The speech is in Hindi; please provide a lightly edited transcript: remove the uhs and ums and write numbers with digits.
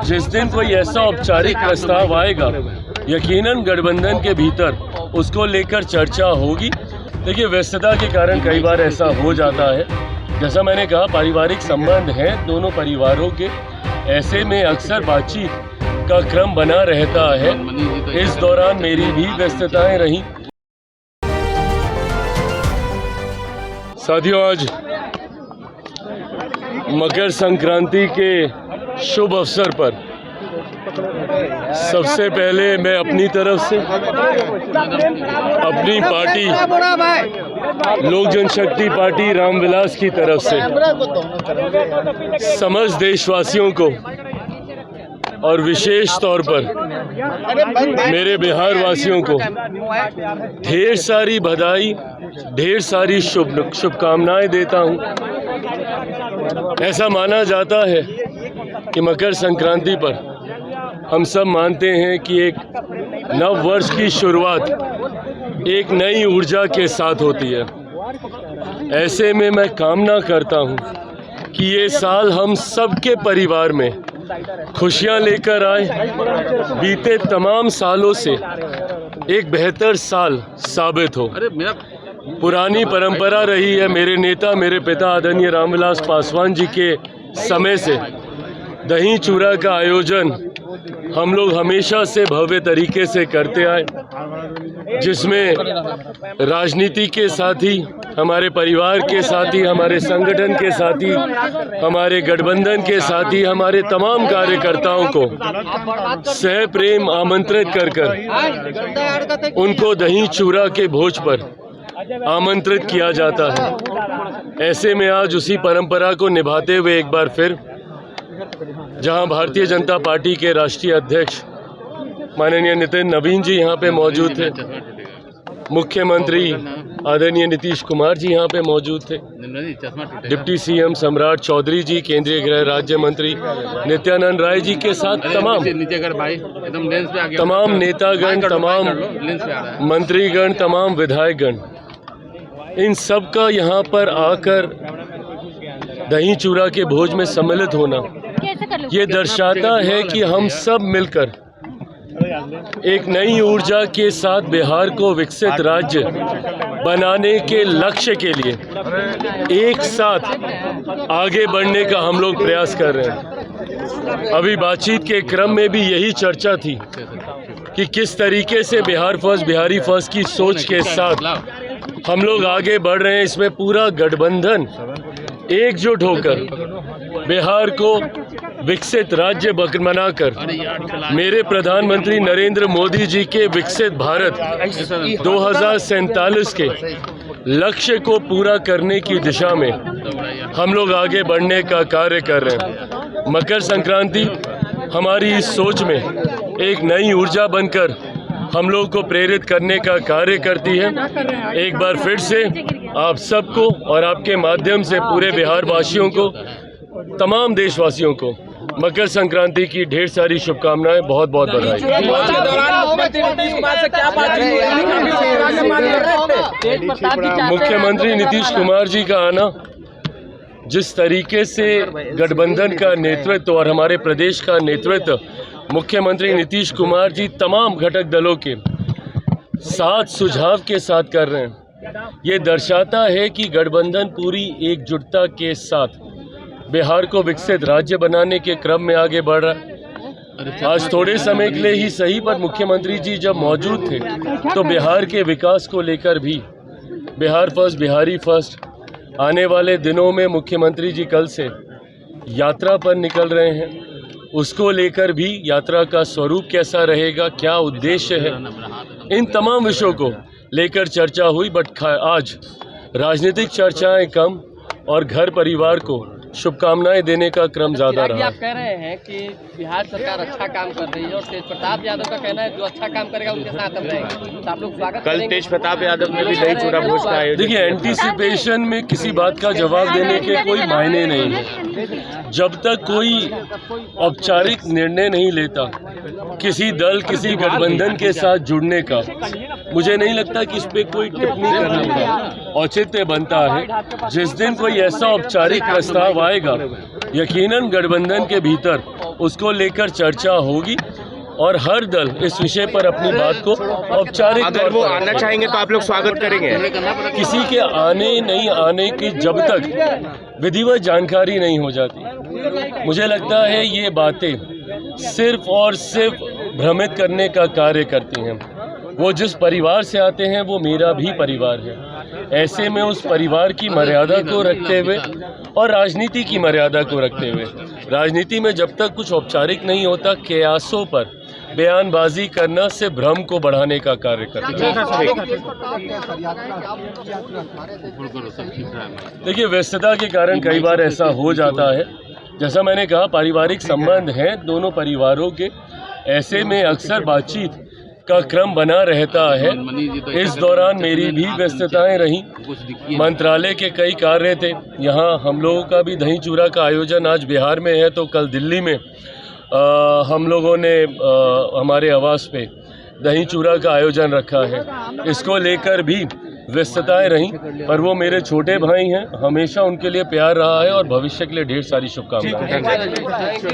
जिस दिन कोई ऐसा औपचारिक प्रस्ताव आएगा, यकीनन गठबंधन के भीतर उसको लेकर चर्चा होगी। देखिए, व्यस्तता के कारण कई बार ऐसा हो जाता है। जैसा मैंने कहा, पारिवारिक संबंध हैं दोनों परिवारों के, ऐसे में अक्सर बातचीत का क्रम बना रहता है। इस दौरान मेरी भी व्यस्तताएं रहीं। साथियों, आज मकर संक्रांति के शुभ अवसर पर सबसे पहले मैं अपनी तरफ से अपनी पार्टी लोक जनशक्ति पार्टी रामविलास की तरफ से समस्त देशवासियों को और विशेष तौर पर मेरे बिहार वासियों को ढेर सारी बधाई, ढेर सारी शुभकामनाएं देता हूं। ऐसा माना जाता है कि मकर संक्रांति पर हम सब मानते हैं कि एक नव वर्ष की शुरुआत एक नई ऊर्जा के साथ होती है। ऐसे में मैं कामना करता हूं कि ये साल हम सबके परिवार में खुशियां लेकर आए, बीते तमाम सालों से एक बेहतर साल साबित हो। पुरानी परंपरा रही है, मेरे नेता, मेरे पिता आदरणीय रामविलास पासवान जी के समय से दही चूड़ा का आयोजन हम लोग हमेशा से भव्य तरीके से करते आए, जिसमें राजनीति के साथ ही, हमारे परिवार के साथ ही, हमारे संगठन के साथ ही, हमारे गठबंधन के साथ ही, हमारे तमाम कार्यकर्ताओं को सह प्रेम आमंत्रित कर कर उनको दही चूड़ा के भोज पर आमंत्रित किया जाता है। ऐसे में आज उसी परंपरा को निभाते हुए एक बार फिर, जहां भारतीय जनता पार्टी के राष्ट्रीय अध्यक्ष माननीय नितिन नवीन जी यहाँ पे मौजूद थे, मुख्यमंत्री आदरणीय नीतीश कुमार जी यहाँ पे मौजूद थे, डिप्टी सीएम सम्राट चौधरी जी, केंद्रीय गृह राज्य मंत्री नित्यानंद राय जी के साथ तमाम नेतागण, तमाम मंत्रीगण, तमाम विधायकगण, इन सब का यहाँ पर आकर दही चूड़ा के भोज में सम्मिलित होना ये दर्शाता है कि हम सब मिलकर एक नई ऊर्जा के साथ बिहार को विकसित राज्य बनाने के लक्ष्य के लिए एक साथ आगे बढ़ने का हम लोग प्रयास कर रहे हैं। अभी बातचीत के क्रम में भी यही चर्चा थी कि किस तरीके से बिहार फर्स्ट, बिहारी फर्स्ट की सोच के साथ हम लोग आगे बढ़ रहे हैं। इसमें पूरा गठबंधन एकजुट होकर बिहार को विकसित राज्य बनाकर मेरे प्रधानमंत्री नरेंद्र मोदी जी के विकसित भारत 2047 के लक्ष्य को पूरा करने की दिशा में हम लोग आगे बढ़ने का कार्य कर रहे हैं। मकर संक्रांति हमारी इस सोच में एक नई ऊर्जा बनकर हम लोग को प्रेरित करने का कार्य करती है। एक बार फिर से आप सबको और आपके माध्यम से पूरे बिहार वासियों को, तमाम देशवासियों को मकर संक्रांति की ढेर सारी शुभकामनाएं, बहुत बहुत बधाई। मुख्यमंत्री नीतीश कुमार जी का आना, जिस तरीके से गठबंधन का नेतृत्व और हमारे प्रदेश का नेतृत्व मुख्यमंत्री नीतीश कुमार जी तमाम घटक दलों के साथ सुझाव के साथ कर रहे हैं, ये दर्शाता है कि गठबंधन पूरी एकजुटता के साथ बिहार को विकसित राज्य बनाने के क्रम में आगे बढ़ रहा है। आज थोड़े समय के लिए ही सही, पर मुख्यमंत्री जी जब मौजूद थे तो बिहार के विकास को लेकर भी बिहार फर्स्ट, बिहारी फर्स्ट, आने वाले दिनों में मुख्यमंत्री जी कल से यात्रा पर निकल रहे हैं, उसको लेकर भी यात्रा का स्वरूप कैसा रहेगा, क्या उद्देश्य है, इन तमाम विषयों को लेकर चर्चा हुई। बट आज राजनीतिक चर्चाएं कम और घर परिवार को शुभकामनाएं देने का क्रम ज्यादा रहा। आप कह रहे हैं कि बिहार सरकार अच्छा काम कर रही है और तेज प्रताप यादव का कहना है जो अच्छा काम करेगा उनके साथ हम रहेंगे, तो आप लोग स्वागत कल तेज प्रताप यादव ने भी दही चूड़ा भोज का आयोजन। देखिए, एंटीसिपेशन में किसी बात का जवाब देने के कोई मायने नहीं है। जब तक कोई औपचारिक निर्णय नहीं लेता किसी दल, किसी गठबंधन के साथ जुड़ने का, मुझे नहीं लगता कि इस पे कोई टिप्पणी करने का औचित्य बनता है। जिस दिन कोई ऐसा औपचारिक प्रस्ताव आएगा, यकीनन गठबंधन के भीतर उसको लेकर चर्चा होगी और हर दल इस विषय पर अपनी बात को औपचारिक अगर तौर वो पर आना चाहेंगे तो आप लोग स्वागत करेंगे? किसी के आने नहीं आने की जब तक विधिवत जानकारी नहीं हो जाती, मुझे लगता है ये बातें सिर्फ और सिर्फ भ्रमित करने का कार्य करती हैं। वो जिस परिवार से आते हैं वो मेरा भी परिवार है। ऐसे में उस परिवार की मर्यादा को रखते हुए और राजनीति की मर्यादा को रखते हुए, राजनीति में जब तक कुछ औपचारिक नहीं होता, कयासों पर बयानबाजी करना से भ्रम को बढ़ाने का कार्य करता है। देखिए, व्यस्तता के कारण कई बार ऐसा हो जाता है। जैसा मैंने कहा, पारिवारिक संबंध हैं दोनों परिवारों के, ऐसे में अक्सर बातचीत का क्रम बना रहता है। इस दौरान मेरी भी व्यस्तताएं रहीं। मंत्रालय के कई कार्य थे। यहाँ हम लोगों का भी दही चूड़ा का आयोजन आज बिहार में है, तो कल दिल्ली में हम लोगों ने हमारे आवास पे दही चूड़ा का आयोजन रखा है। इसको लेकर भी व्यस्तताएं रहीं, पर वो मेरे छोटे भाई हैं, हमेशा उनके लिए प्यार रहा है और भविष्य के लिए ढेर सारी शुभकामनाएं।